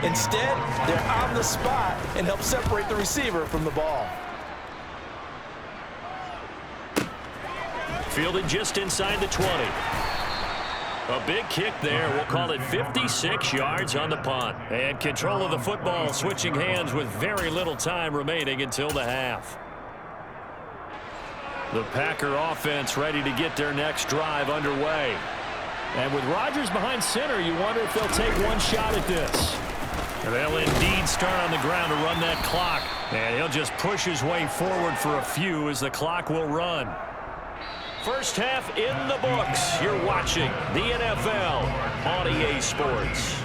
Instead, they're on the spot and help separate the receiver from the ball. Fielded just inside the 20. A big kick there. We'll call it 56 yards on the punt. And control of the football switching hands with very little time remaining until the half. The Packer offense ready to get their next drive underway. And with Rodgers behind center, you wonder if they'll take one shot at this. They'll indeed start on the ground to run that clock. And he'll just push his way forward for a few as the clock will run. First half in the books. You're watching the NFL on EA Sports.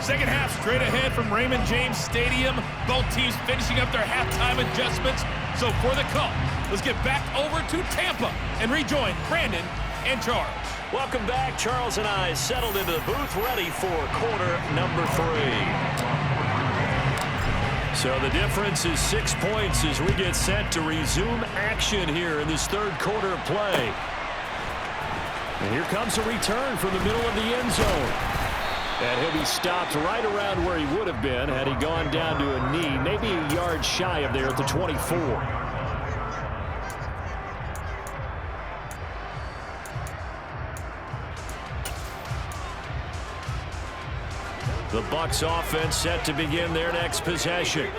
Second half straight ahead from Raymond James Stadium. Both teams finishing up their halftime adjustments. So for the call, let's get back over to Tampa and rejoin Brandon and Charles. Welcome back. Charles and I settled into the booth ready for quarter number 3. So the difference is 6 points as we get set to resume action here in this third quarter of play. And here comes a return from the middle of the end zone. And he'll be stopped right around where he would have been had he gone down to a knee, maybe a yard shy of there at the 24. The Bucs offense set to begin their next possession.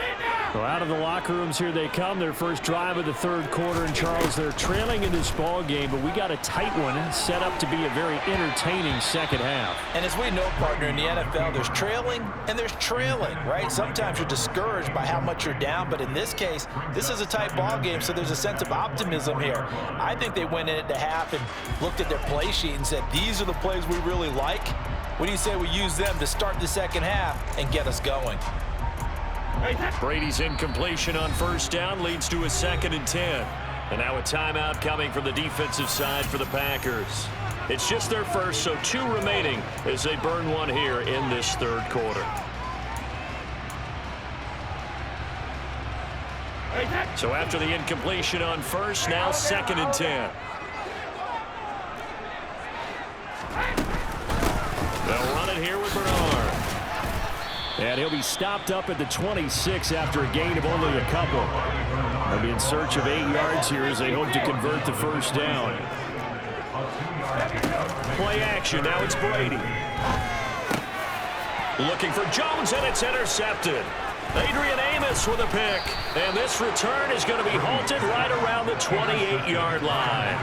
Well, out of the locker rooms here they come. Their first drive of the third quarter. And Charles, they're trailing in this ball game, but we got a tight one set up to be a very entertaining second half. And as we know, partner, in the NFL, there's trailing and there's trailing, right? Sometimes you're discouraged by how much you're down, but in this case, this is a tight ball game, so there's a sense of optimism here. I think they went in at the half and looked at their play sheet and said, these are the plays we really like. What do you say we use them to start the second half and get us going? Brady's incompletion on first down leads to a 2nd and 10. And now a timeout coming from the defensive side for the Packers. It's just their first, so 2 remaining as they burn one here in this third quarter. So after the incompletion on first, now 2nd and 10. They'll run it here with Bernard. And he'll be stopped up at the 26 after a gain of only a couple. They'll be in search of 8 yards here as they hope to convert the first down. Play action. Now it's Brady. Looking for Jones, and it's intercepted. Adrian Amos with a pick. And this return is going to be halted right around the 28-yard line.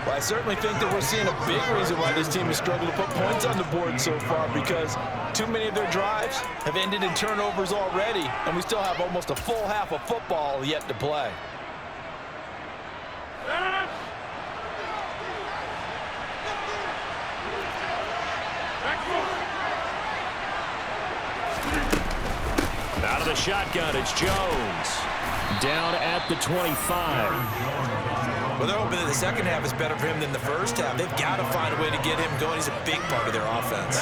Well, I certainly think that we're seeing a big reason why this team has struggled to put points on the board so far, because too many of their drives have ended in turnovers already, and we still have almost a full half of football yet to play. Out of the shotgun, it's Jones. Down at the 25. Well, they're hoping that the second half is better for him than the first half. They've got to find a way to get him going. He's a big part of their offense.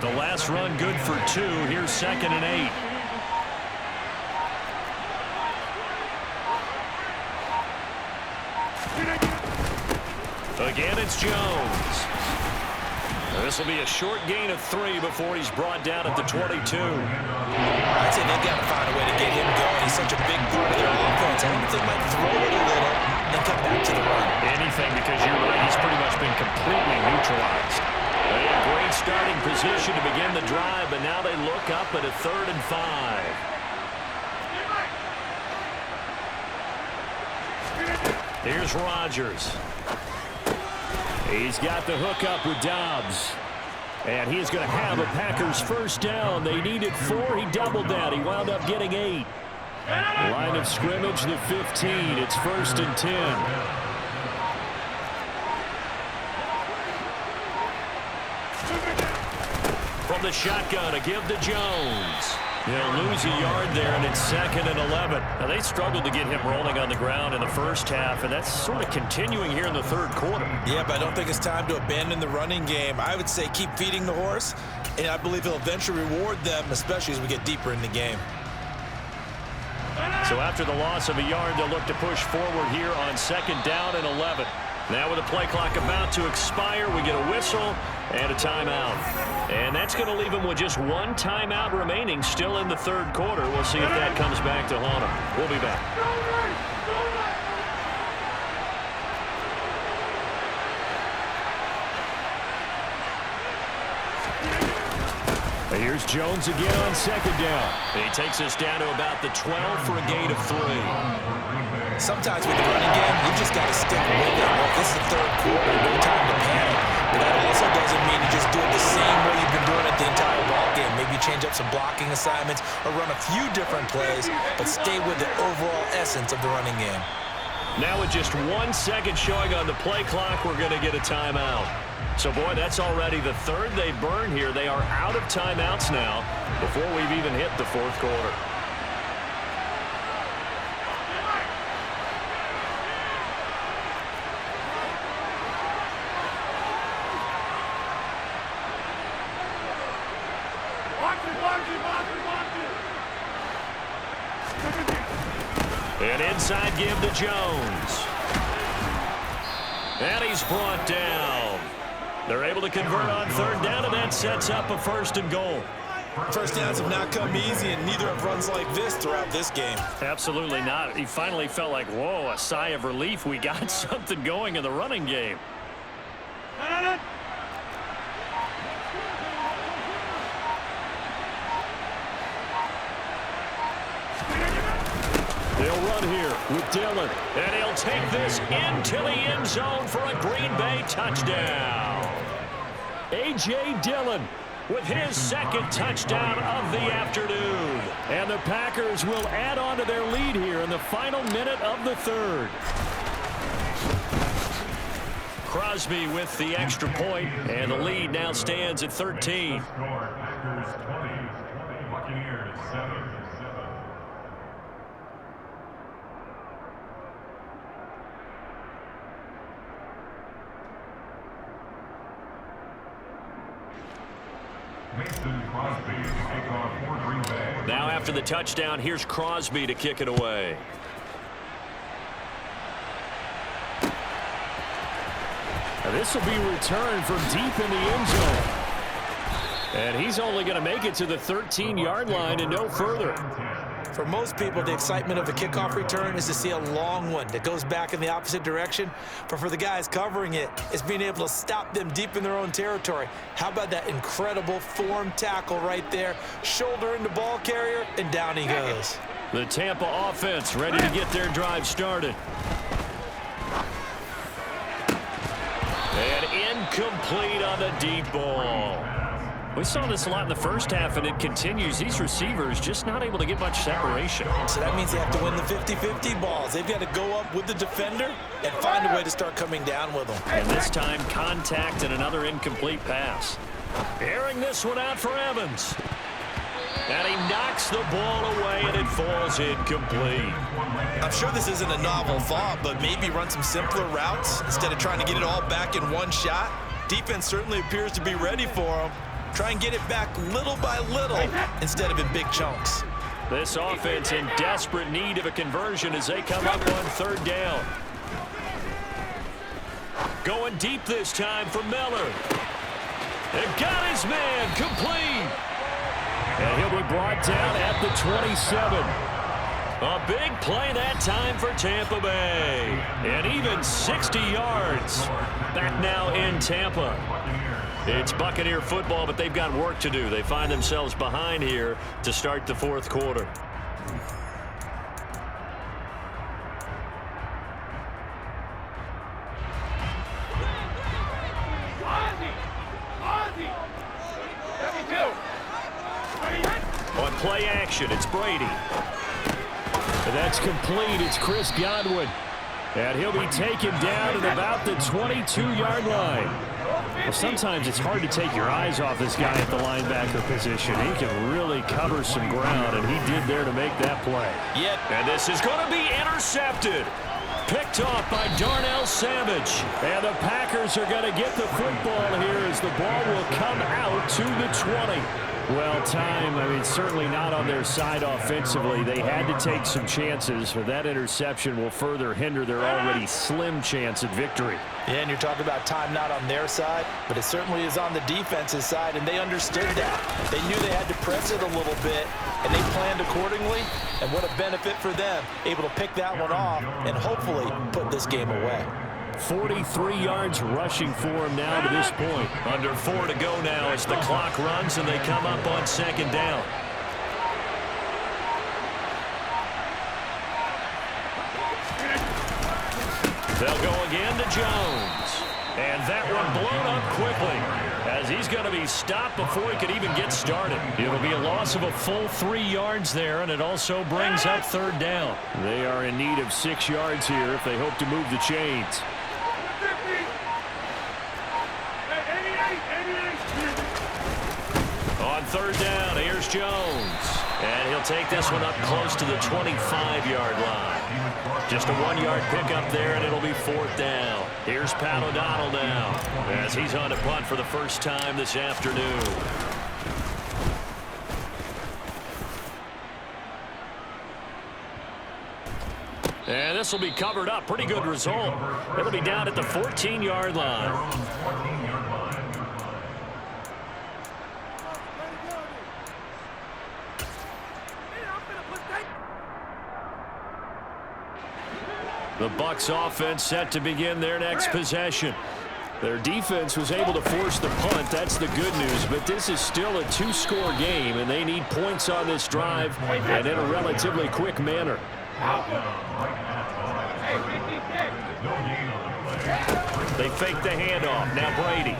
The last run good for 2. Here's 2nd and 8. Again, it's Jones. This will be a short gain of 3 before he's brought down at the 22. I'd say they've got to find a way to get him going. He's such a big part of their offense. I think they might throw it a little and come back to the run. Anything, because you're right, he's pretty much been completely neutralized. They had great starting position to begin the drive, but now they look up at a 3rd and 5. Here's Rodgers. He's got the hook up with Dobbs. And he's going to have a Packers first down. They needed 4. He doubled that. He wound up getting 8. Line of scrimmage, the 15. It's 1st and 10. From the shotgun, a give to Jones. They'll lose a yard there, and it's 2nd and 11. Now, they struggled to get him rolling on the ground in the first half, and that's sort of continuing here in the third quarter. Yeah, but I don't think it's time to abandon the running game. I would say keep feeding the horse, and I believe he'll eventually reward them, especially as we get deeper in the game. So after the loss of a yard, they'll look to push forward here on 2nd down and 11. Now with the play clock about to expire, we get a whistle and a timeout. And that's going to leave him with just one timeout remaining still in the third quarter. We'll see if that comes back to haunt him. We'll be back. Here's Jones again on second down. He takes us down to about the 12 for a gain of 3. Sometimes with the running game, you just got to stick with it. Well, this is the third quarter, no time to panic. But that also doesn't mean you just do it the same way you've been doing it the entire ball game. Maybe change up some blocking assignments or run a few different plays, but stay with the overall essence of the running game. Now with just 1 second showing on the play clock, we're going to get a timeout. So, boy, that's already the third they burn here. They are out of timeouts now before we've even hit the fourth quarter. An inside give to Jones. And he's brought down. They're able to convert on third down, and that sets up a 1st and goal. First downs have not come easy, and neither have runs like this throughout this game. Absolutely not. He finally felt like, whoa, a sigh of relief. We got something going in the running game. They'll run here with Dillon, and he'll take this into the end zone for a Green Bay touchdown. A.J. Dillon with his second touchdown of the afternoon. And the Packers will add on to their lead here in the final minute of the third. Crosby with the extra point, and the lead now stands at 13. Now after the touchdown, here's Crosby to kick it away. Now this will be returned from deep in the end zone. And he's only going to make it to the 13-yard line and no further. For most people, the excitement of a kickoff return is to see a long one that goes back in the opposite direction. But for the guys covering it, it's being able to stop them deep in their own territory. How about that incredible form tackle right there? Shoulder into ball carrier, and down he goes. The Tampa offense ready to get their drive started. And incomplete on the deep ball. We saw this a lot in the first half, and it continues. These receivers just not able to get much separation. So that means they have to win the 50-50 balls. They've got to go up with the defender and find a way to start coming down with them. And this time, contact and another incomplete pass. Airing this one out for Evans. And he knocks the ball away, and it falls incomplete. I'm sure this isn't a novel thought, but maybe run some simpler routes instead of trying to get it all back in one shot. Defense certainly appears to be ready for them. Try and get it back little by little instead of in big chunks. This offense in desperate need of a conversion as they come up on third down. Going deep this time for Miller. And got his man complete. And he'll be brought down at the 27. A big play that time for Tampa Bay. And even 60 yards. Back now in Tampa. It's Buccaneer football, but they've got work to do. They find themselves behind here to start the fourth quarter. On play action, it's Brady. And that's complete. It's Chris Godwin. And he'll be taken down at about the 22-yard line. Well, sometimes it's hard to take your eyes off this guy at the linebacker position. He can really cover some ground, and he did there to make that play. Yep. And this is going to be intercepted. Picked off by Darnell Savage. And the Packers are going to get the football here as the ball will come out to the 20. Well, certainly not on their side offensively. They had to take some chances, but that interception will further hinder their already slim chance at victory. Yeah, and you're talking about time not on their side, but it certainly is on the defense's side, and they understood that. They knew they had to press it a little bit, and they planned accordingly, and what a benefit for them, able to pick that one off and hopefully put this game away. 43 yards rushing for him now to this point. Under 4 to go now as the clock runs and they come up on second down. They'll go again to Jones. And that one blown up quickly as he's going to be stopped before he could even get started. It'll be a loss of a full 3 yards there, and it also brings up third down. They are in need of 6 yards here if they hope to move the chains. On third down, here's Jones. And he'll take this one up close to the 25-yard line. Just a 1-yard pickup there, and it'll be fourth down. Here's Pat O'Donnell now as he's on to punt for the first time this afternoon. And this will be covered up. Pretty good result. It'll be down at the 14-yard line. The Bucs offense set to begin their next possession. Their defense was able to force the punt. That's the good news. But this is still a 2-score game, and they need points on this drive and in a relatively quick manner. They fake the handoff. Now Brady.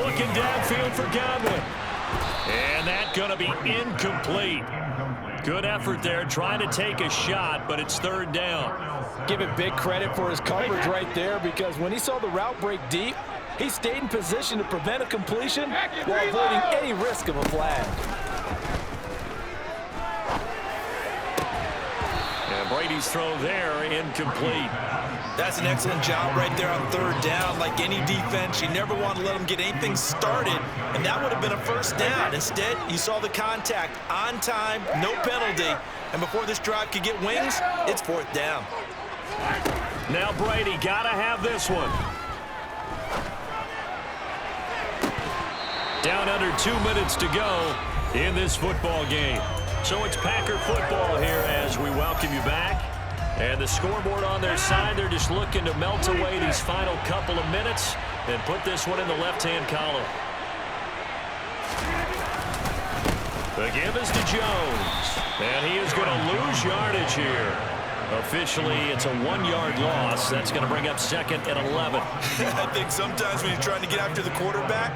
Looking downfield for Godwin. And that's going to be incomplete. Good effort there, trying to take a shot, but it's third down. Give it big credit for his coverage right there, because when he saw the route break deep, he stayed in position to prevent a completion while avoiding any risk of a flag. And Brady's throw there incomplete. That's an excellent job right there on third down. Like any defense, you never want to let them get anything started, and that would have been a first down. Instead, you saw the contact on time, no penalty, and before this drive could get wings, it's fourth down. Now Brady got to have this one. Down under 2 minutes to go in this football game. So it's Packer football here as we welcome you back. And the scoreboard on their side, they're just looking to melt away these final couple of minutes and put this one in the left-hand column. The give is to Jones. And he is going to lose yardage here. Officially, it's a 1-yard loss. That's going to bring up second and 11. I think sometimes when you're trying to get after the quarterback,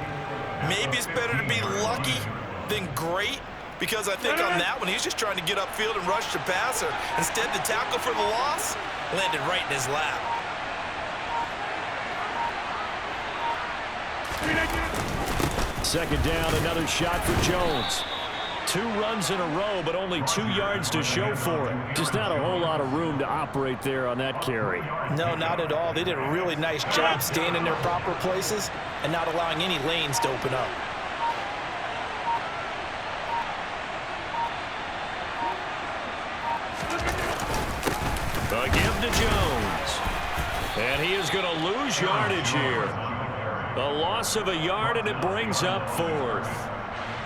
maybe it's better to be lucky than great. Because I think on that one, he's just trying to get upfield and rush the passer. Instead, the tackle for the loss landed right in his lap. Second down, another shot for Jones. 2 runs in a row, but only 2 yards to show for it. Just not a whole lot of room to operate there on that carry. No, not at all. They did a really nice job staying in their proper places and not allowing any lanes to open up. A give to Jones. And he is going to lose yardage here. A loss of a yard, and it brings up fourth.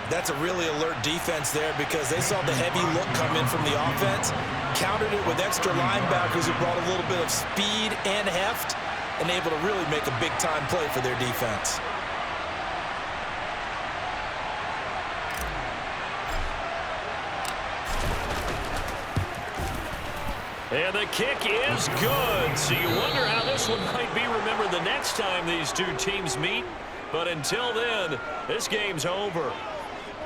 That's a really alert defense there because they saw the heavy look come in from the offense, countered it with extra linebackers who brought a little bit of speed and heft, and able to really make a big-time play for their defense. And the kick is good. So you wonder how this one might be remembered the next time these two teams meet. But until then, this game's over.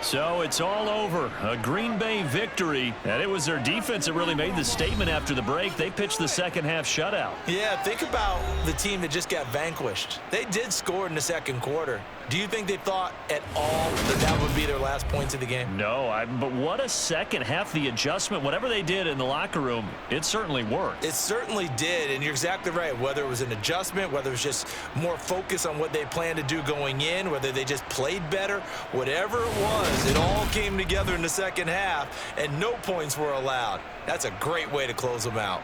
So it's all over. A Green Bay victory. And it was their defense that really made the statement after the break. They pitched the second half shutout. Yeah, think about the team that just got vanquished. They did score in the second quarter. Do you think they thought at all that that would be their last points of the game? No, but what a second half. The adjustment, whatever they did in the locker room, it certainly worked. It certainly did, and you're exactly right. Whether it was an adjustment, whether it was just more focus on what they planned to do going in, whether they just played better, whatever it was, it all came together in the second half, and no points were allowed. That's a great way to close them out.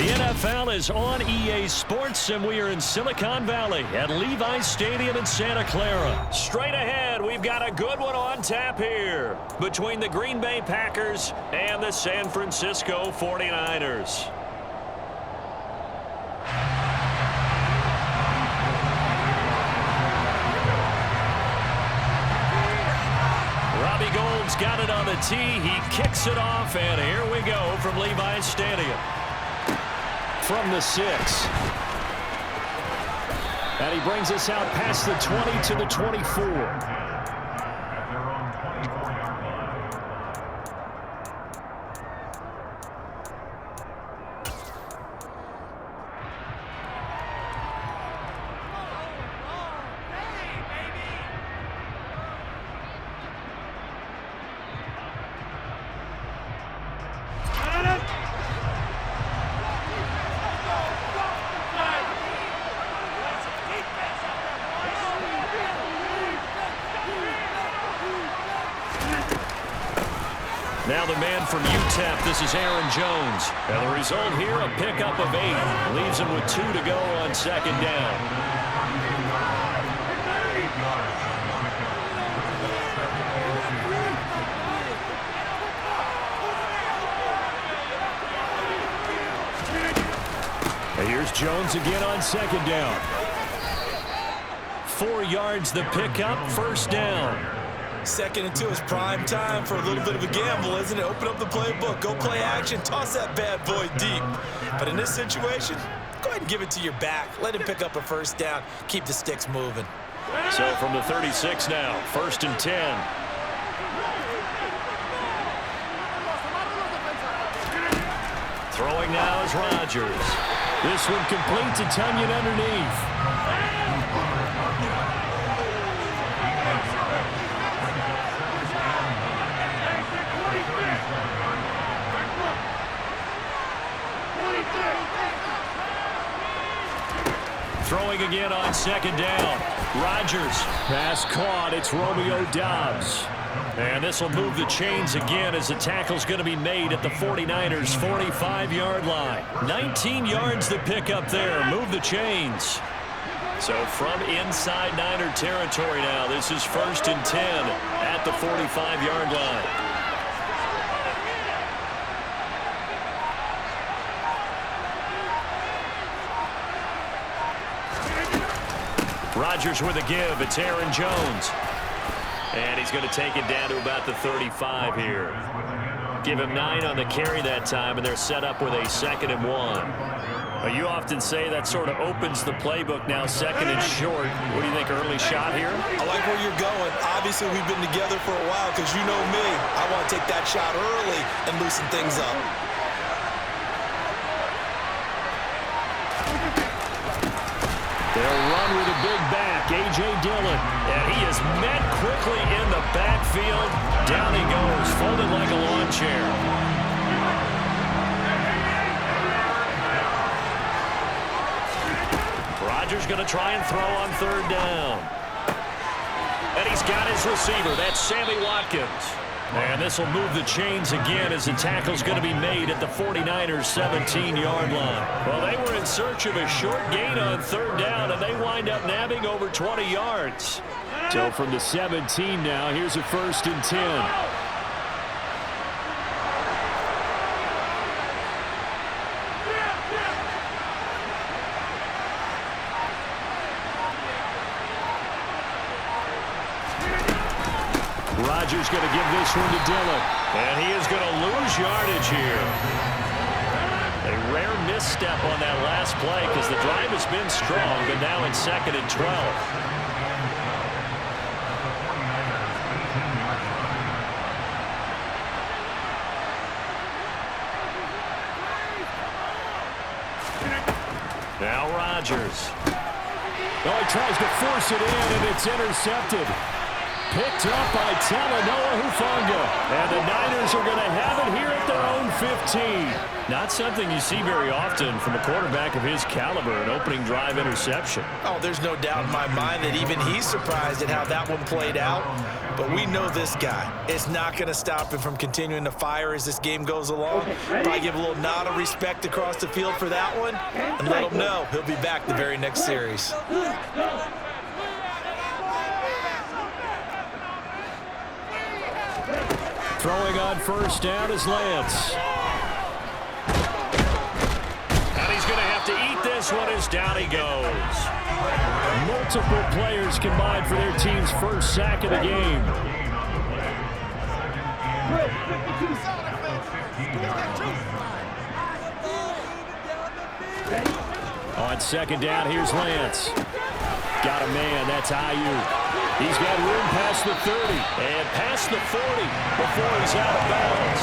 The NFL is on EA Sports, and we are in Silicon Valley at Levi's Stadium in Santa Clara. Straight ahead, we've got a good one on tap here between the Green Bay Packers and the San Francisco 49ers. Robbie Gould's got it on the tee. He kicks it off, and here we go from Levi's Stadium. From the 6. And he brings us out past the 20 to the 24. Now the man from UTEP, this is Aaron Jones. And the result here, a pickup of 8. Leaves him with 2 to go on second down. Jones again on second down. 4 yards the pickup, first down. 2nd and 2 is prime time for a little bit of a gamble, isn't it? Open up the playbook, go play action, toss that bad boy deep. But in this situation, go ahead and give it to your back. Let him pick up a first down. Keep the sticks moving. So from the 36 now, 1st and 10. Throwing now is Rodgers. This one complete to Tunyon underneath. Throwing again on second down. Rodgers. Pass caught. It's Romeo Doubs. And this will move the chains again as the tackle's going to be made at the 49ers' 45-yard line. 19 yards to pick up there. Move the chains. So from inside Niner territory now, this is 1st and 10 at the 45-yard line. Rodgers with a give. It's Aaron Jones. And he's going to take it down to about the 35 here. Give him 9 on the carry that time, and they're set up with a 2nd and 1. Well, you often say that sort of opens the playbook now, 2nd and short. What do you think, early shot here? I like where you're going. Obviously, we've been together for a while because you know me. I want to take that shot early and loosen things up. They'll run with a big back, A.J. Dillon. And he is met quickly in the backfield. Down he goes, folded like a lawn chair. Rodgers going to try and throw on 3rd down. And he's got his receiver. That's Sammy Watkins. And this will move the chains again as the tackle's going to be made at the 49ers' 17-yard line. Well, they were in search of a short gain on 3rd down, and they wind up nabbing over 20 yards. So from the 17 now, here's a 1st and 10. Rodgers going to give this one to Dillon. And he is going to lose yardage here. A rare misstep on that last play because the drive has been strong, but now in 2nd and 12. Now Rodgers. Oh, he tries to force it in, and it's intercepted. Picked up by Talanoa Hufanga. And the Niners are going to have it here at their own 15. Not something you see very often from a quarterback of his caliber, an opening drive interception. Oh, there's no doubt in my mind that even he's surprised at how that one played out. But we know this guy. It's not going to stop him from continuing to fire as this game goes along. Probably give a little nod of respect across the field for that one and let him know he'll be back the very next series. Throwing on 1st down is Lance. And he's going to have to eat this one as down he goes. Multiple players combined for their team's first sack of the game. On 2nd down, here's Lance. Got a man, that's Ayuk. He's got room past the 30 and past the 40 before he's out of bounds.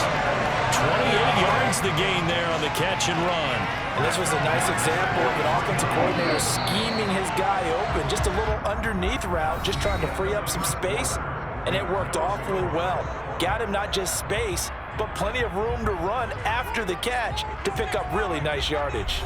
28 yards the gain there on the catch and run. And this was a nice example of an offensive coordinator scheming his guy open. Just a little underneath route, just trying to free up some space, and it worked awfully well. Got him not just space, but plenty of room to run after the catch to pick up really nice yardage.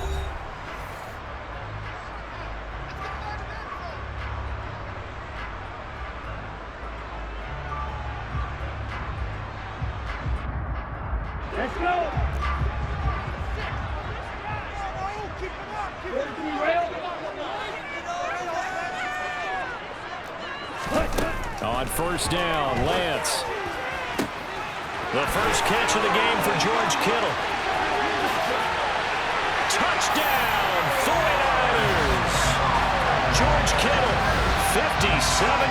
Let's go. On 1st down, Lance. The first catch of the game for George Kittle. Touchdown, George Kittle, 57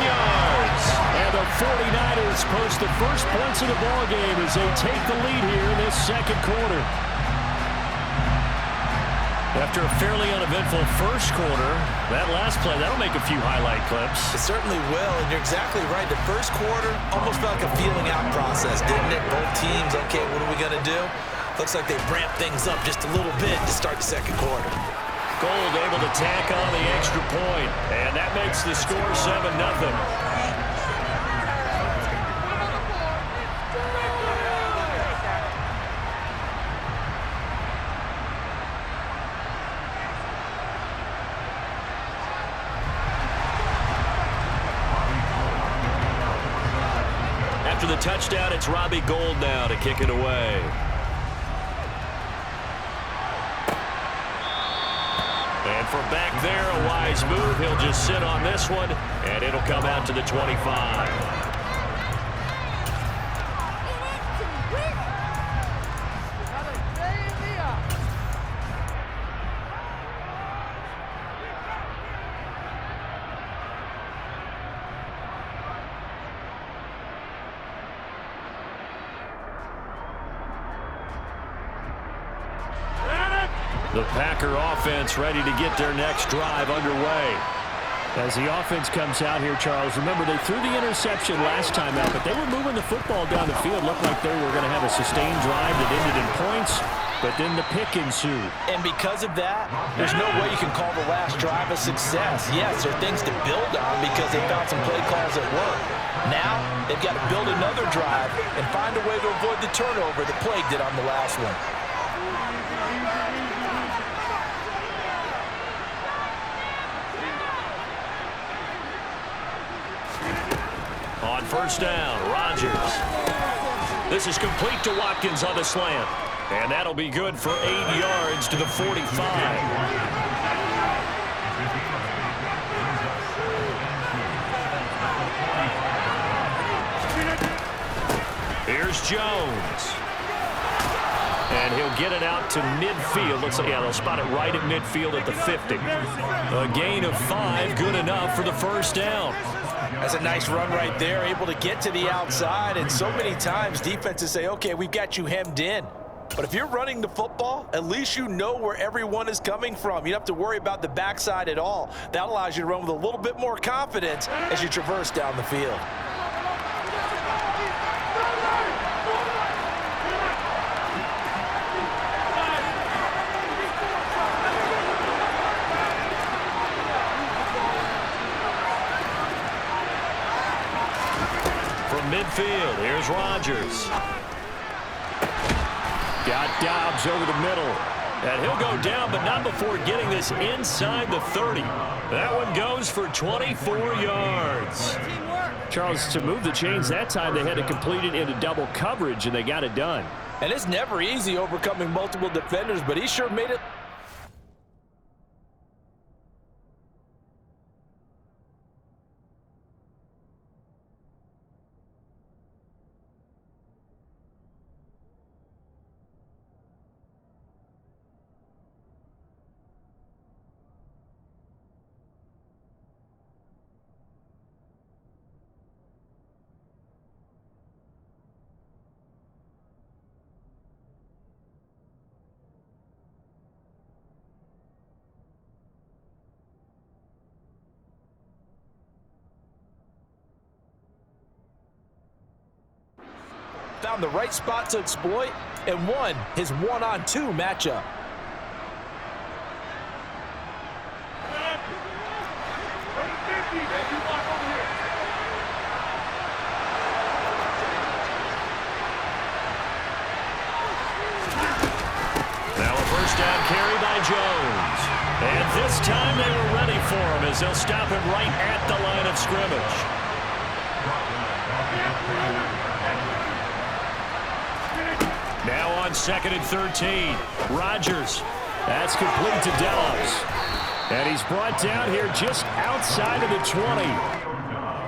yards. And the 49ers post the first points of the ballgame as they take the lead here in this second quarter. After a fairly uneventful first quarter, that last play, that'll make a few highlight clips. It certainly will, and you're exactly right. The first quarter almost felt like a feeling out process, didn't it? Both teams, okay, what are we going to do? Looks like they ramped things up just a little bit to start the second quarter. Gold able to tack on the extra point, and that makes the score 7-0. After the touchdown, it's Robbie Gould now to kick it away. And from back there, a wise move. He'll just sit on this one, and it'll come out to the 25. The Packer offense ready to get their next drive underway. As the offense comes out here, Charles, remember they threw the interception last time out, but they were moving the football down the field. Looked like they were going to have a sustained drive that ended in points, but then the pick ensued. And because of that, there's no way you can call the last drive a success. Yes, there are things to build on because they found some play calls that work. Now, they've got to build another drive and find a way to avoid the turnover that plagued it on the last one. On first down, Rodgers. This is complete to Watkins on the slant. And that'll be good for 8 yards to the 45. Here's Jones. And he'll get it out to midfield. Looks like, yeah, they'll spot it right at midfield at the 50. A gain of 5, good enough for the first down. That's a nice run right there, able to get to the outside. And so many times defenses say, okay, we've got you hemmed in. But if you're running the football, at least you know where everyone is coming from. You don't have to worry about the backside at all. That allows you to run with a little bit more confidence as you traverse down the field. Midfield, here's Rodgers. Got Dobbs over the middle. And he'll go down, but not before getting this inside the 30. That one goes for 24 yards. Charles, to move the chains that time, they had to complete it into double coverage, and they got it done. And it's never easy overcoming multiple defenders, but he sure made it. Found the right spot to exploit and won his one-on-two matchup. Now a first down carry by Jones. And this time they were ready for him as they'll stop him right at the line of scrimmage. Now on 2nd and 13. Rodgers. That's complete to Dobbs. And he's brought down here just outside of the 20.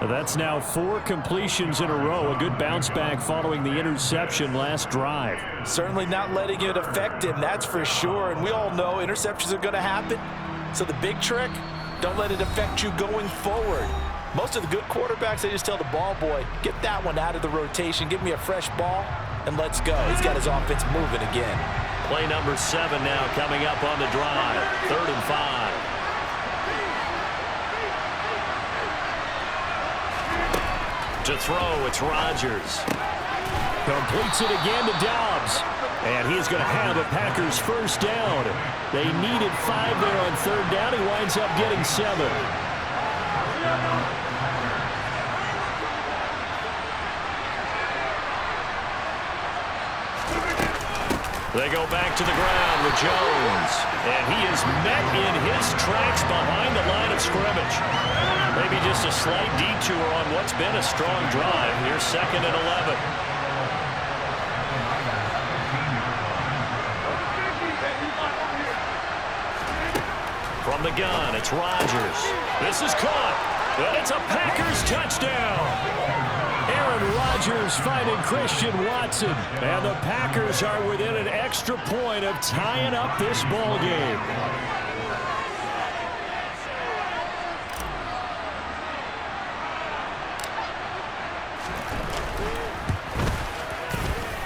That's now 4 completions in a row. A good bounce back following the interception last drive. Certainly not letting it affect him, that's for sure. And we all know interceptions are going to happen. So the big trick, Don't let it affect you going forward. Most of the good quarterbacks, they just tell the ball boy, get that one out of the rotation, give me a fresh ball, and let's go. He's got his offense moving again. Play number 7 now coming up on the drive. 3rd and 5. To throw, it's Rodgers. Completes it again to Dobbs. And he's going to have a Packers first down. They needed 5 there on 3rd down. He winds up getting 7. They go back to the ground with Jones. And he is met in his tracks behind the line of scrimmage. Maybe just a slight detour on what's been a strong drive. Here's 2nd and 11. From the gun, it's Rodgers. This is caught. And it's a Packers touchdown. Aaron Rodgers finding Christian Watson. And the Packers are within an extra point of tying up this ball game.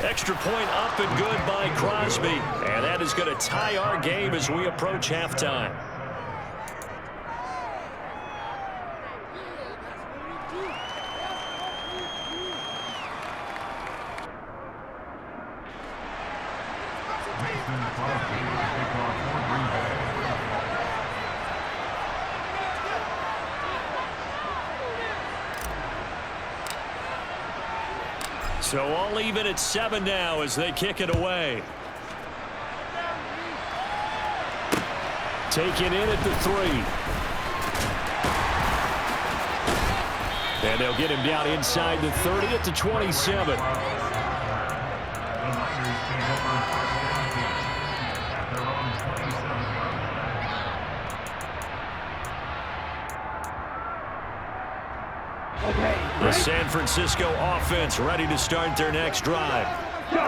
Extra point up and good by Crosby. And that is going to tie our game as we approach halftime. So all even at 7 now as they kick it away. Taken in at the 3. And they'll get him down inside the 30 at the 27. The San Francisco offense ready to start their next drive.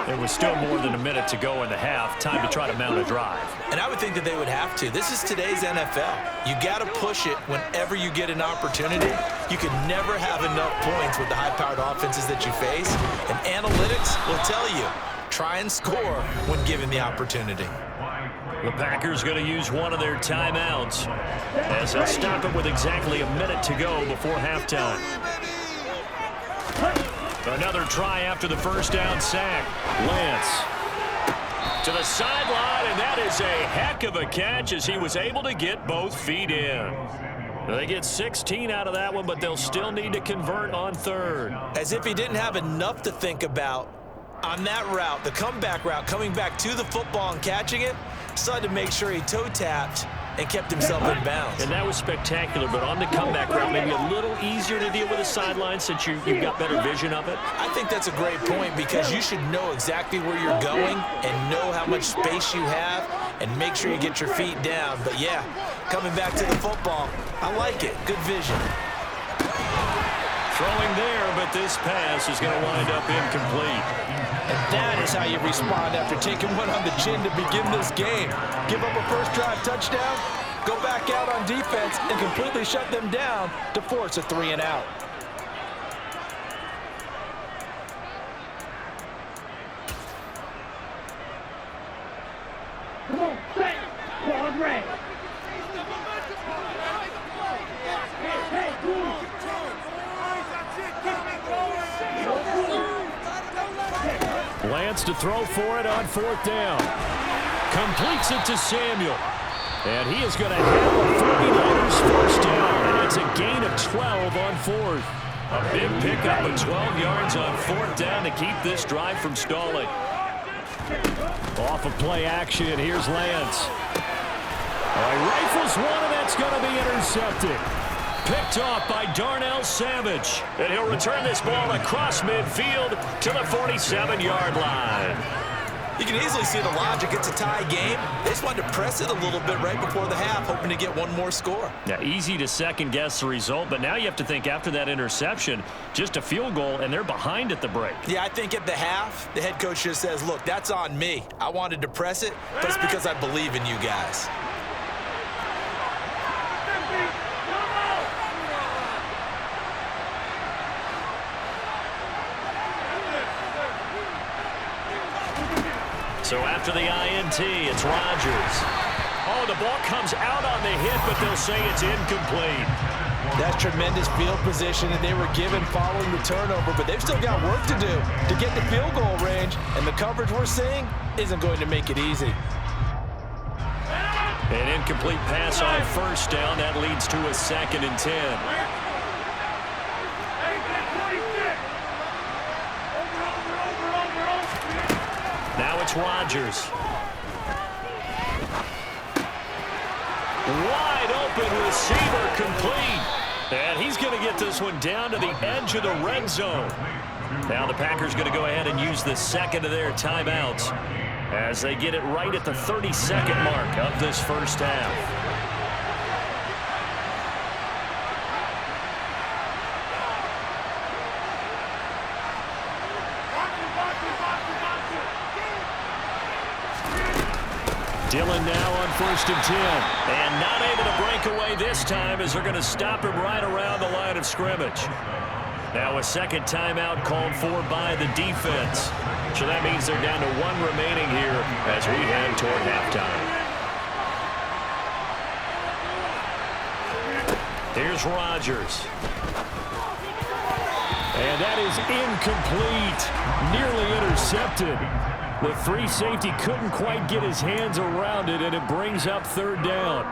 There was still more than a minute to go in the half. Time to try to mount a drive. And I would think that they would have to. This is today's NFL. You got to push it whenever you get an opportunity. You can never have enough points with the high-powered offenses that you face. And analytics will tell you, try and score when given the opportunity. The Packers going to use one of their timeouts as they'll stop it with exactly a minute to go before halftime. Another try after the first down sack. Lance to the sideline, and that is a heck of a catch as he was able to get both feet in. They get 16 out of that one, but they'll still need to convert on 3rd. As if he didn't have enough to think about on that route, the comeback route, coming back to the football and catching it, still had to make sure he toe-tapped and kept himself in bounds. And that was spectacular, but on the comeback route, maybe a little easier to deal with the sideline since you've got better vision of it. I think that's a great point because you should know exactly where you're going and know how much space you have and make sure you get your feet down. But, yeah, coming back to the football, I like it. Good vision. Throwing there, but this pass is going to wind up incomplete. And that is how you respond after taking one on the chin to begin this game. Give up a first drive touchdown, go back out on defense, and completely shut them down to force a 3-and-out. Come on, set. Ball ready. Hey, Lance to throw for it on 4th down. Completes it to Samuel. And he is going to have a 49ers first down. And it's a gain of 12 on 4th. A big pickup of 12 yards on 4th down to keep this drive from stalling. Off of play action, here's Lance. He rifles one, and that's going to be intercepted. Picked off by Darnell Savage. And he'll return this ball across midfield to the 47-yard line. You can easily see the logic. It's a tie game. They just wanted to press it a little bit right before the half, hoping to get one more score. Yeah, easy to second-guess the result, but now you have to think after that interception, just a field goal, and they're behind at the break. Yeah, I think at the half, the head coach just says, look, that's on me. I wanted to press it, but it's because I believe in you guys. So after the INT, it's Rodgers. Oh, the ball comes out on the hit, but they'll say it's incomplete. That's tremendous field position that they were given following the turnover, but they've still got work to do to get the field goal range, and the coverage we're seeing isn't going to make it easy. An incomplete pass on first down. That leads to a 2nd and 10. Now it's Rodgers. Wide open receiver complete. And he's going to get this one down to the edge of the red zone. Now the Packers going to go ahead and use the 2nd of their timeouts as they get it right at the 32nd mark of this first half. Dillon now on 1st and 10. And not able to break away this time as they're going to stop him right around the line of scrimmage. Now a 2nd timeout called for by the defense. So that means they're down to 1 remaining here as we head toward halftime. Here's Rodgers. And that is incomplete. Nearly intercepted. The free safety couldn't quite get his hands around it, and it brings up 3rd down.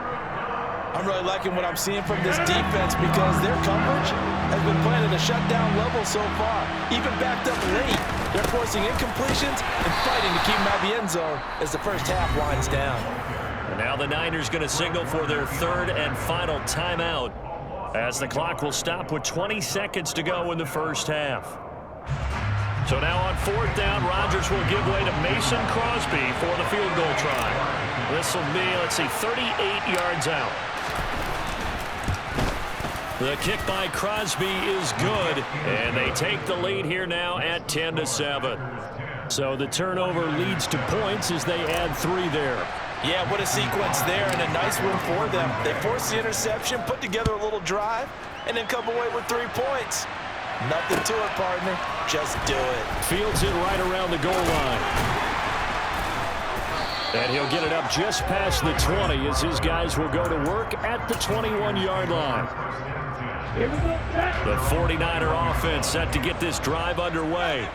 I'm really liking what I'm seeing from this defense because their coverage has been playing at a shutdown level so far. Even backed up late, they're forcing incompletions and fighting to keep them out of the end zone as the first half winds down. And now the Niners going to signal for their 3rd and final timeout as the clock will stop with 20 seconds to go in the first half. So now on 4th down, Rodgers will give way to Mason Crosby for the field goal try. This will be, let's see, 38 yards out. The kick by Crosby is good, and they take the lead here now at 10-7. So the turnover leads to points as they add 3 there. Yeah, what a sequence there, and a nice win for them. They forced the interception, put together a little drive, and then come away with 3 points. Nothing to it, partner. Just do it. Fields it right around the goal line. And he'll get it up just past the 20 as his guys will go to work at the 21-yard line. The 49er offense set to get this drive underway.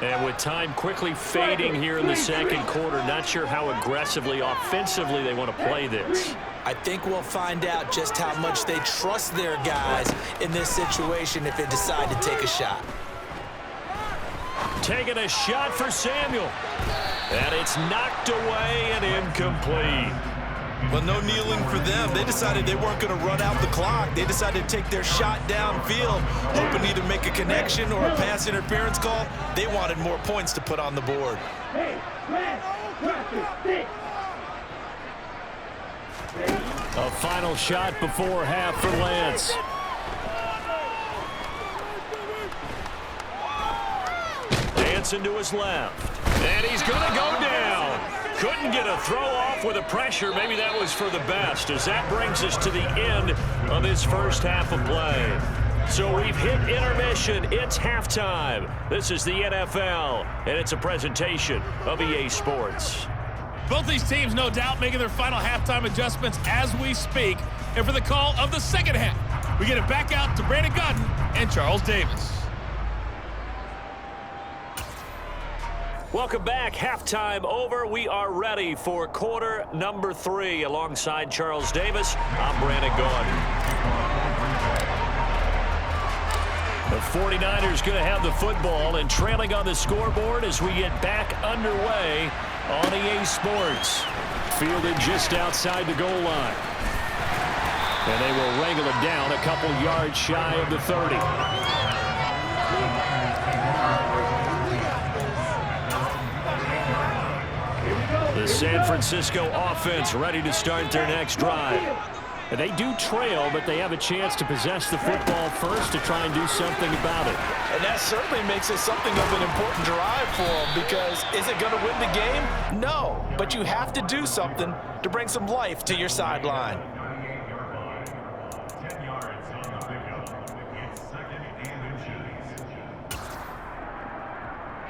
And with time quickly fading here in the 2nd quarter, not sure how aggressively, offensively they want to play this. I think we'll find out just how much they trust their guys in this situation if they decide to take a shot. Taking a shot for Samuel. And it's knocked away and incomplete. Well, no kneeling for them. They decided they weren't going to run out the clock. They decided to take their shot downfield, hoping to either make a connection or a pass interference call. They wanted more points to put on the board. A final shot before half for Lance. Dancing to his left. And he's going to go down. Couldn't get a throw off with the pressure. Maybe that was for the best, as that brings us to the end of this first half of play. So we've hit intermission. It's halftime. This is the NFL, and it's a presentation of EA Sports. Both these teams, no doubt, making their final halftime adjustments as we speak. And for the call of the 2nd half, we get it back out to Brandon Gunn and Charles Davis. Welcome back. Halftime over. We are ready for quarter number 3. Alongside Charles Davis, I'm Brandon Gunn. The 49ers going to have the football and trailing on the scoreboard as we get back underway on EA Sports. Fielded just outside the goal line. And they will wrangle it down a couple yards shy of the 30. The San Francisco offense ready to start their next drive. And they do trail, but they have a chance to possess the football first to try and do something about it. And that certainly makes it something of an important drive for them, because is it going to win the game? No, but you have to do something to bring some life to your sideline.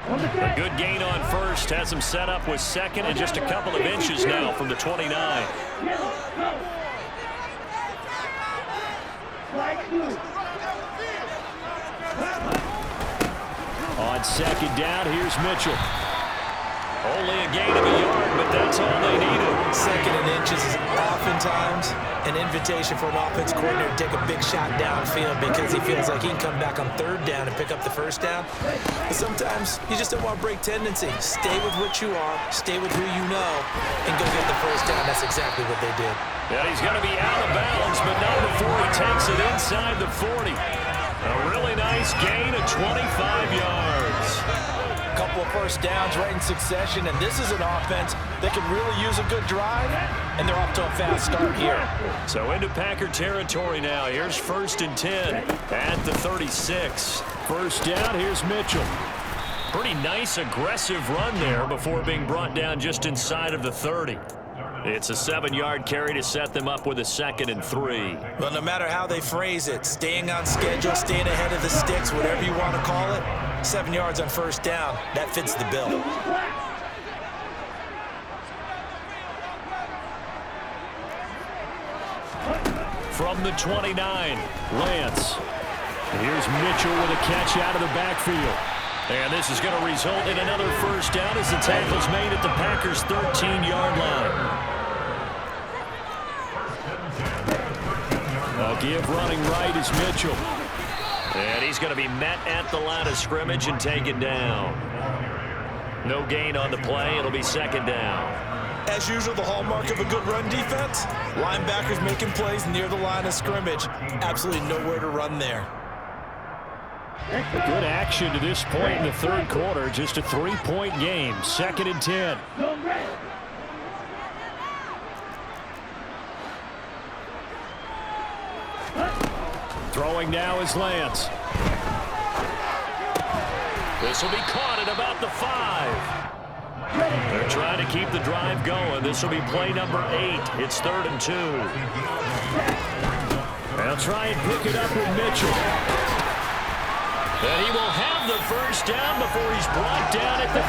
A good gain on first. Has him set up with second and just a couple of inches now from the 29. On second down, here's Mitchell. Only a gain of a yard, but that's all they needed. Second and inches is oftentimes an invitation for an offense coordinator to take a big shot downfield because he feels like he can come back on third down and pick up the first down. But sometimes you just don't want to break tendency. Stay with what you are, stay with who you know, and go get the first down. That's exactly what they did. Yeah, he's going to be out of bounds, but not before he takes it inside the 40. A really nice gain of 25 yards. Couple of first downs right in succession, and this is an offense that can really use a good drive, and they're off to a fast start here. So into Packer territory now. Here's 1st and 10 at the 36. First down, here's Mitchell. Pretty nice aggressive run there before being brought down just inside of the 30. It's a 7-yard carry to set them up with a 2nd and 3. Well, no matter how they phrase it, staying on schedule, staying ahead of the sticks, whatever you want to call it, 7 yards on first down, that fits the bill. From the 29, Lance. Here's Mitchell with a catch out of the backfield. and this is going to result in another first down as the tackle's made at the Packers' 13-yard line. A give running right is Mitchell. And he's going to be met at the line of scrimmage and taken down. No gain on the play. It'll be 2nd down. As usual, the hallmark of a good run defense, linebackers making plays near the line of scrimmage. Absolutely nowhere to run there. Good action to this point in the third quarter. Just a 3-point game. 2nd and 10. Throwing now is Lance. This will be caught at about the 5. They're trying to keep the drive going. This will be play number 8. It's 3rd and 2. They'll try and pick it up with Mitchell. And he will have the first down before he's brought down at the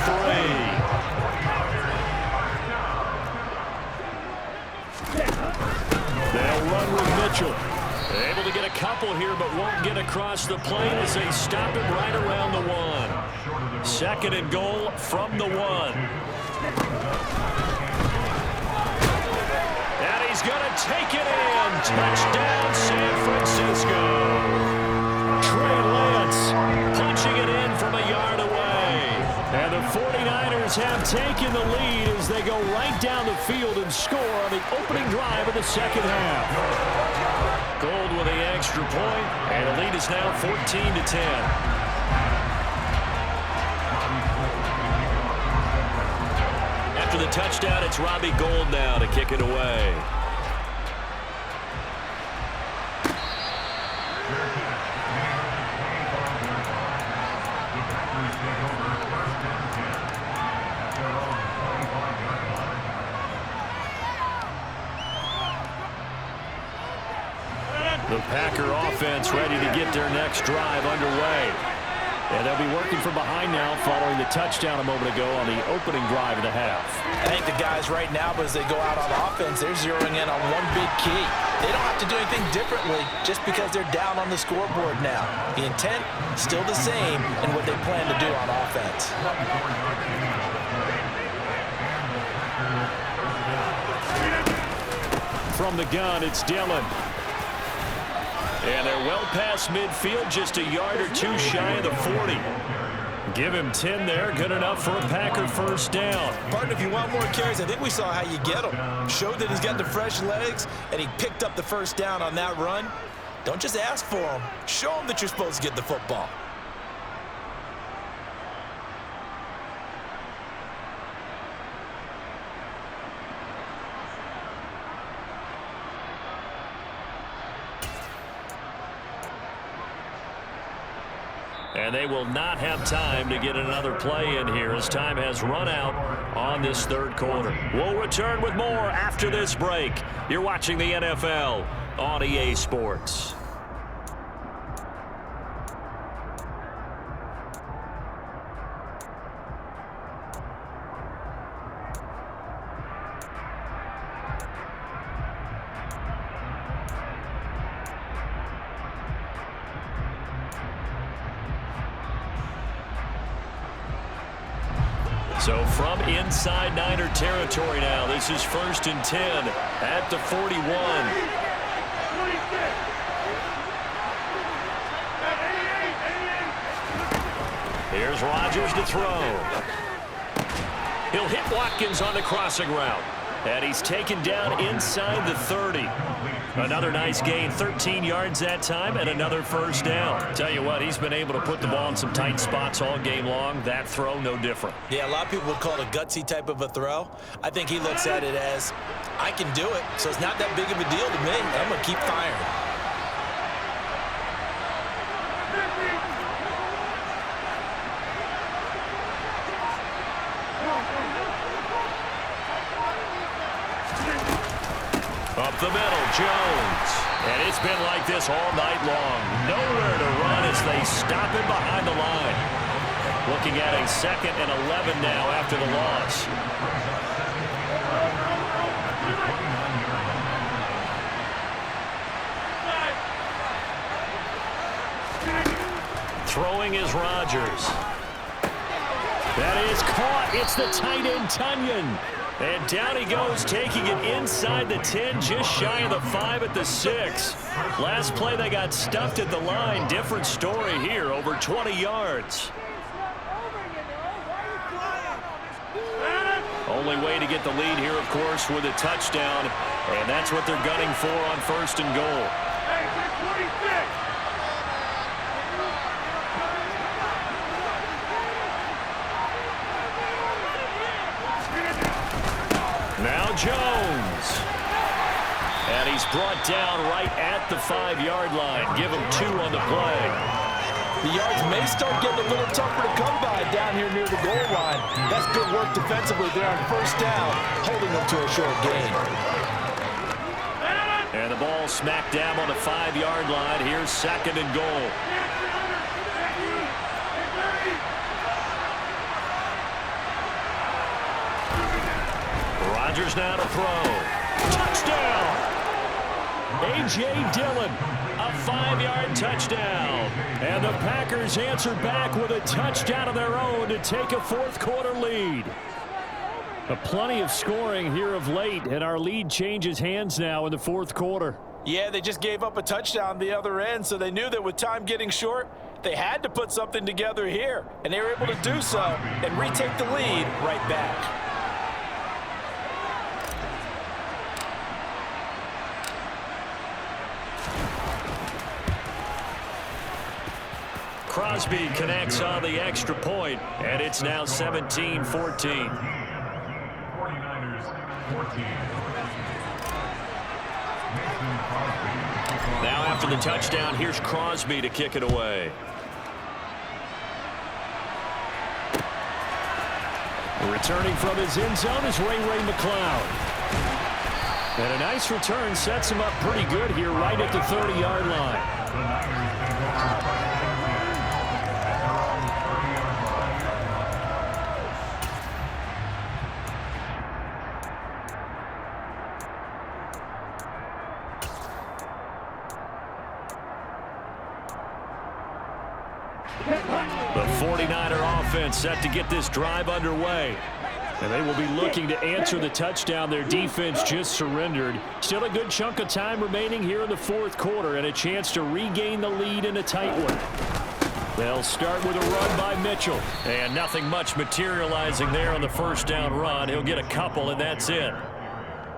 3. They'll run with Mitchell. Able to get a couple here, but won't get across the plane as they stop him right around the 1. 2nd and goal from the 1. And he's going to take it in. Touchdown, San Francisco. Trey Lance punching it in from a yard away. And the 49ers have taken the lead as they go right down the field and score on the opening drive of the second half. Gold with the extra point, and the lead is now 14-10. After the touchdown, it's Robbie Gould now to kick it away. The Packer offense ready to get their next drive underway. And they'll be working from behind now following the touchdown a moment ago on the opening drive of the half. I think the guys right now, as they go out on offense, they're zeroing in on one big key. They don't have to do anything differently just because they're down on the scoreboard now. The intent, still the same in what they plan to do on offense. From the gun, it's Dillon. And they're well past midfield, just a yard or 2 shy of the 40. Give him 10 there, good enough for a Packer first down. Partner, if you want more carries, I think we saw how you get them. Showed that he's got the fresh legs, and he picked up the first down on that run. Don't just ask for him. Show him that you're supposed to get the football. And they will not have time to get another play in here as time has run out on this third quarter. We'll return with more after this break. You're watching the NFL on EA Sports. So from inside Niner territory now, this is 1st and 10 at the 41. Here's Rodgers to throw. He'll hit Watkins on the crossing route. And he's taken down inside the 30. Another nice gain, 13 yards that time, and another first down. Tell you what, he's been able to put the ball in some tight spots all game long. That throw, no different. Yeah, a lot of people would call it a gutsy type of a throw. I think he looks at it as, I can do it, so it's not that big of a deal to me. I'm going to keep firing. Up the middle, Jones. And it's been like this all night long. Nowhere to run as they stop him behind the line. Looking at a 2nd and 11 now after the loss. Throwing is Rodgers. That is caught. It's the tight end, Tunyon. And down he goes, taking it inside the 10, just shy of the 5 at the 6. Last play, they got stuffed at the line. Different story here, over 20 yards. Only way to get the lead here, of course, with a touchdown. And that's what they're gunning for on 1st and goal. Now Jones. And he's brought down right at the 5-yard line. Give him 2 on the play. The yards may start getting a little tougher to come by down here near the goal line. That's good work defensively there on 1st down, holding them to a short gain. And the ball smacked down on the 5-yard line. Here's 2nd and goal. Rodgers now to throw. Touchdown! A.J. Dillon, a 5-yard touchdown. And the Packers answer back with a touchdown of their own to take a 4th quarter lead. Plenty of scoring here of late, and our lead changes hands now in the 4th quarter. Yeah, they just gave up a touchdown the other end, so they knew that with time getting short, they had to put something together here. And they were able to do so and retake the lead right back. Crosby connects on the extra point, and it's now 17-14. 49ers 14. Now after the touchdown, here's Crosby to kick it away. Returning from his end zone is Ray McCloud. And a nice return sets him up pretty good here right at the 30-yard line. The 49er offense set to get this drive underway. And they will be looking to answer the touchdown their defense just surrendered. Still a good chunk of time remaining here in the 4th quarter and a chance to regain the lead in a tight one. They'll start with a run by Mitchell. And nothing much materializing there on the 1st down run. He'll get a couple, and that's it.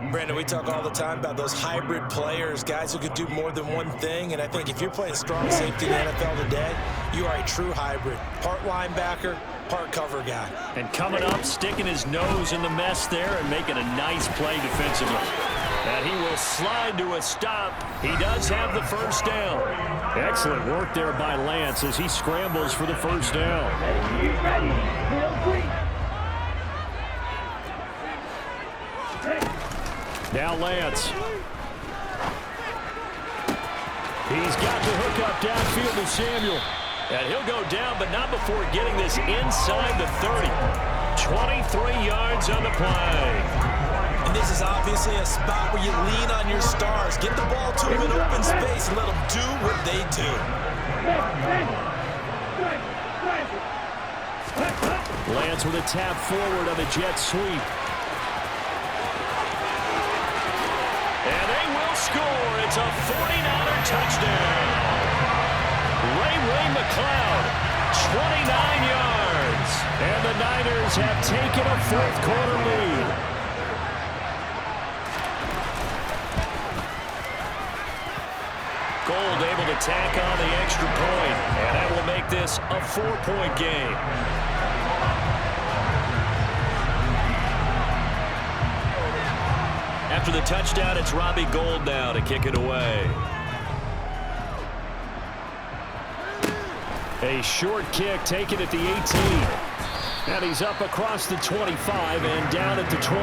Brandon, we talk all the time about those hybrid players, guys who could do more than one thing, and I think if you're playing strong safety in the NFL today, you are a true hybrid. Part linebacker, part cover guy. And coming up, sticking his nose in the mess there and making a nice play defensively. And he will slide to a stop. He does have the 1st down. Excellent work there by Lance as he scrambles for the 1st down. Ready. Now Lance. He's got the hook up downfield to Samuel. And he'll go down, but not before getting this inside the 30. 23 yards on the play. And this is obviously a spot where you lean on your stars. Get the ball to them in open space and let them do what they do. Lance with a tap forward on the jet sweep. And they will score. It's a 49er touchdown. Ray McLeod, 29 yards. And the Niners have taken a fourth-quarter lead. Gold able to tack on the extra point, and that will make this a 4-point game. After the touchdown, it's Robbie Gould now to kick it away. A short kick taken at the 18. And he's up across the 25 and down at the 28.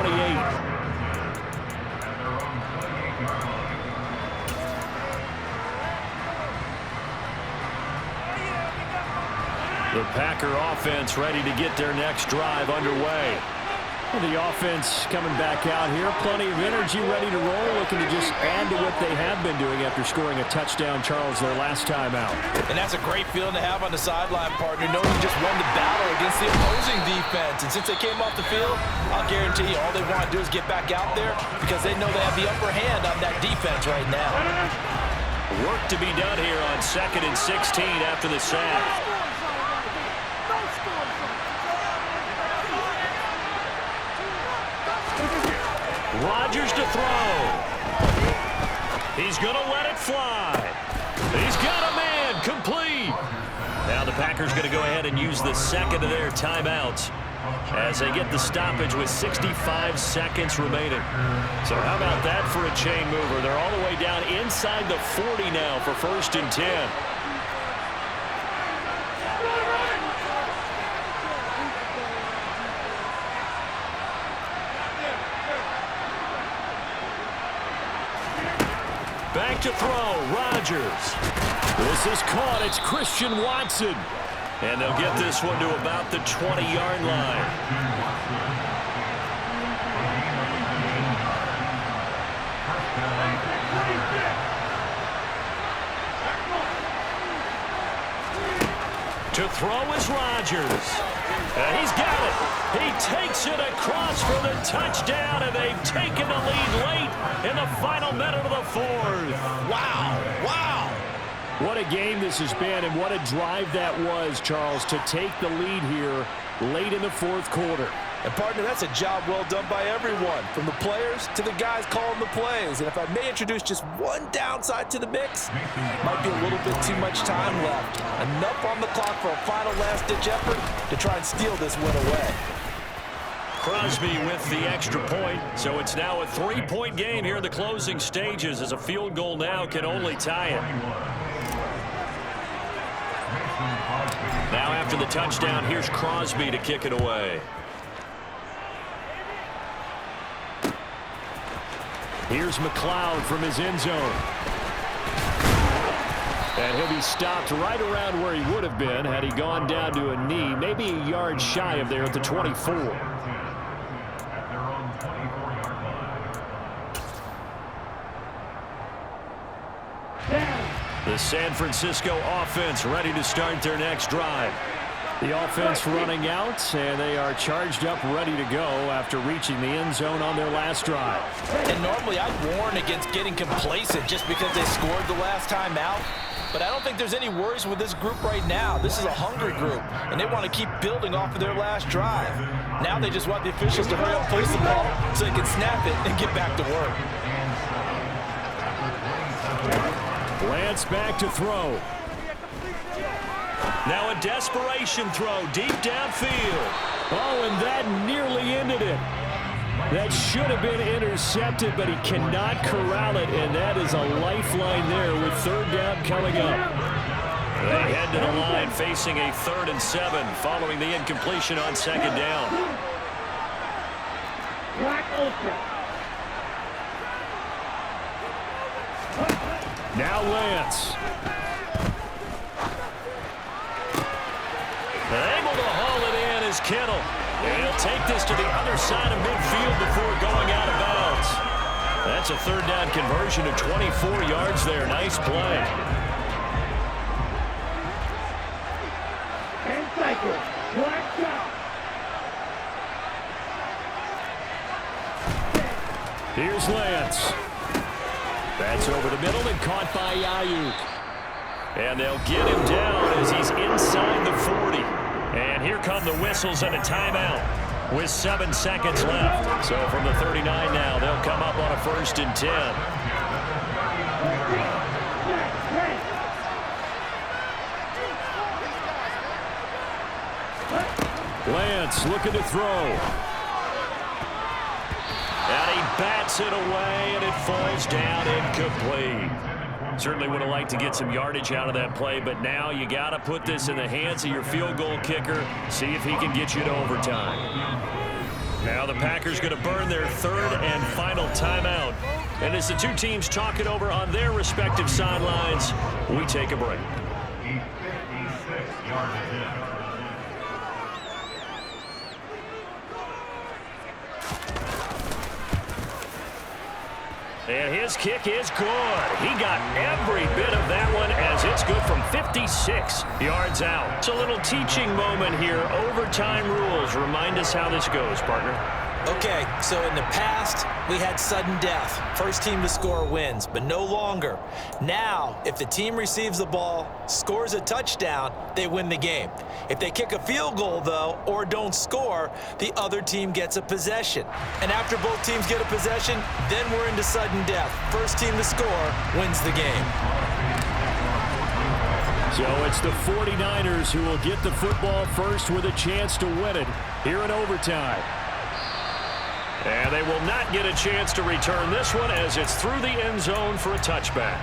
The Packer offense ready to get their next drive underway. And the offense coming back out here. Plenty of energy, ready to roll, looking to just add to what they have been doing after scoring a touchdown, Charles, their last time out. And that's a great feeling to have on the sideline, partner, knowing you just won the battle against the opposing defense. And since they came off the field, I'll guarantee you all they want to do is get back out there because they know they have the upper hand on that defense right now. Work to be done here on 2nd and 16 after the sack. Rodgers to throw. He's going to let it fly. He's got a man complete. Now the Packers going to go ahead and use the second of their timeouts as they get the stoppage with 65 seconds remaining. So how about that for a chain mover? They're all the way down inside the 40 now for 1st and 10. Back to throw, Rodgers. This is caught. It's Christian Watson. And they'll get this one to about the 20-yard line. To throw is Rodgers. And he's got it. He takes it across for the touchdown, and they've taken the lead late in the final minute of the 4th. Wow, wow. What a game this has been, and what a drive that was, Charles, to take the lead here late in the 4th quarter. And, partner, that's a job well done by everyone, from the players to the guys calling the plays. And if I may introduce just one downside to the mix, might be a little bit too much time left. Enough on the clock for a final last-ditch effort to try and steal this win away. Crosby with the extra point, so it's now a 3-point game here in the closing stages as a field goal now can only tie it. Now after the touchdown, here's Crosby to kick it away. Here's McLeod from his end zone. And he'll be stopped right around where he would have been had he gone down to a knee, maybe a yard shy of there at the 24. The San Francisco offense ready to start their next drive. The offense running out, and they are charged up, ready to go after reaching the end zone on their last drive. And normally I'd warn against getting complacent just because they scored the last time out. But I don't think there's any worries with this group right now. This is a hungry group, and they want to keep building off of their last drive. Now they just want the officials to hurry up, place the ball, so they can snap it and get back to work. Lance back to throw. Now a desperation throw deep downfield. Oh, and that nearly ended it. That should have been intercepted, but he cannot corral it, and that is a lifeline there with 3rd down coming up. They head to the line facing a 3rd and 7 following the incompletion on 2nd down. Now Lance. Able to haul it in is Kittle. And he'll take this to the other side of midfield before going out of bounds. That's a 3rd down conversion of 24 yards there. Nice play. Here's Lance. That's over the middle and caught by Ayuk. And they'll get him down as he's inside the 40. And here come the whistles and a timeout with 7 seconds left. So from the 39 now, they'll come up on a 1st and 10. Lance looking to throw. And he bats it away, and it falls down incomplete. Certainly would have liked to get some yardage out of that play, but now you got to put this in the hands of your field goal kicker, see if he can get you to overtime. Now the Packers going to burn their 3rd and final timeout. And as the two teams talk it over on their respective sidelines, we take a break. And his kick is good. He got every bit of that one as it's good from 56 yards out. It's a little teaching moment here. Overtime rules. Remind us how this goes, partner. Okay, so in the past, we had sudden death. First team to score wins, but no longer. Now, if the team receives the ball, scores a touchdown, they win the game. If they kick a field goal, though, or don't score, the other team gets a possession. And after both teams get a possession, then we're into sudden death. First team to score wins the game. So it's the 49ers who will get the football first with a chance to win it here in overtime. And they will not get a chance to return this one as it's through the end zone for a touchback.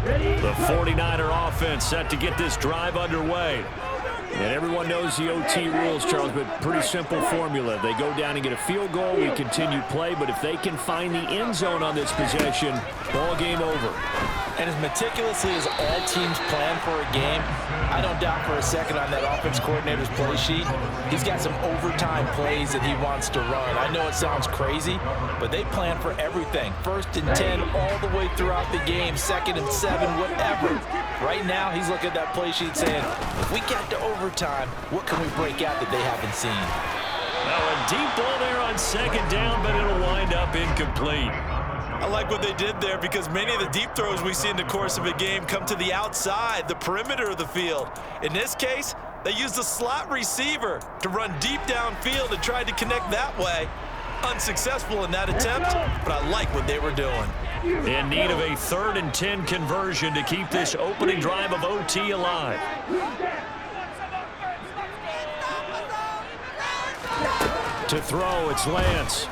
The 49er offense set to get this drive underway. And everyone knows the OT rules, Charles, but pretty simple formula. They go down and get a field goal, we continue play, but if they can find the end zone on this possession, ball game over. And as meticulously as all teams plan for a game, I don't doubt for a second on that offense coordinator's play sheet, he's got some overtime plays that he wants to run. I know it sounds crazy, but they plan for everything. 1st and 10 all the way throughout the game, 2nd and 7, whatever. Right now, he's looking at that play sheet saying, if we get to overtime, what can we break out that they haven't seen? Now a deep ball there on 2nd down, but it'll wind up incomplete. I like what they did there because many of the deep throws we see in the course of a game come to the outside, the perimeter of the field. In this case, they used the slot receiver to run deep downfield and tried to connect that way. Unsuccessful in that attempt, but I like what they were doing. In need of a 3rd and 10 conversion to keep this opening drive of OT alive. To throw, it's Lance.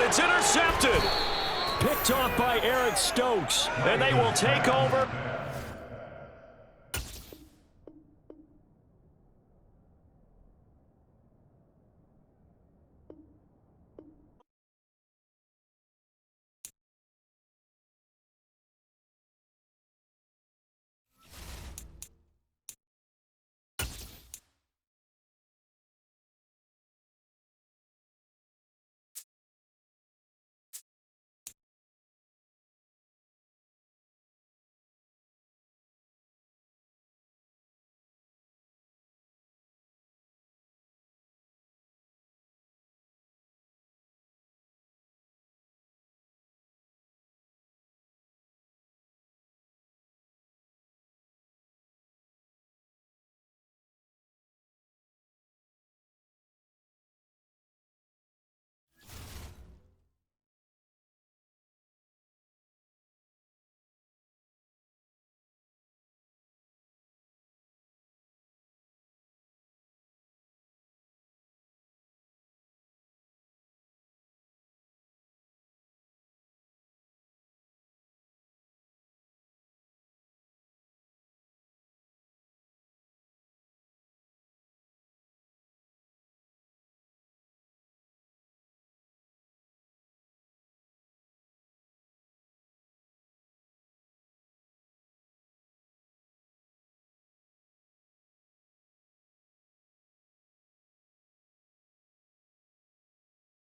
It's intercepted. Picked off by Eric Stokes. And they will take over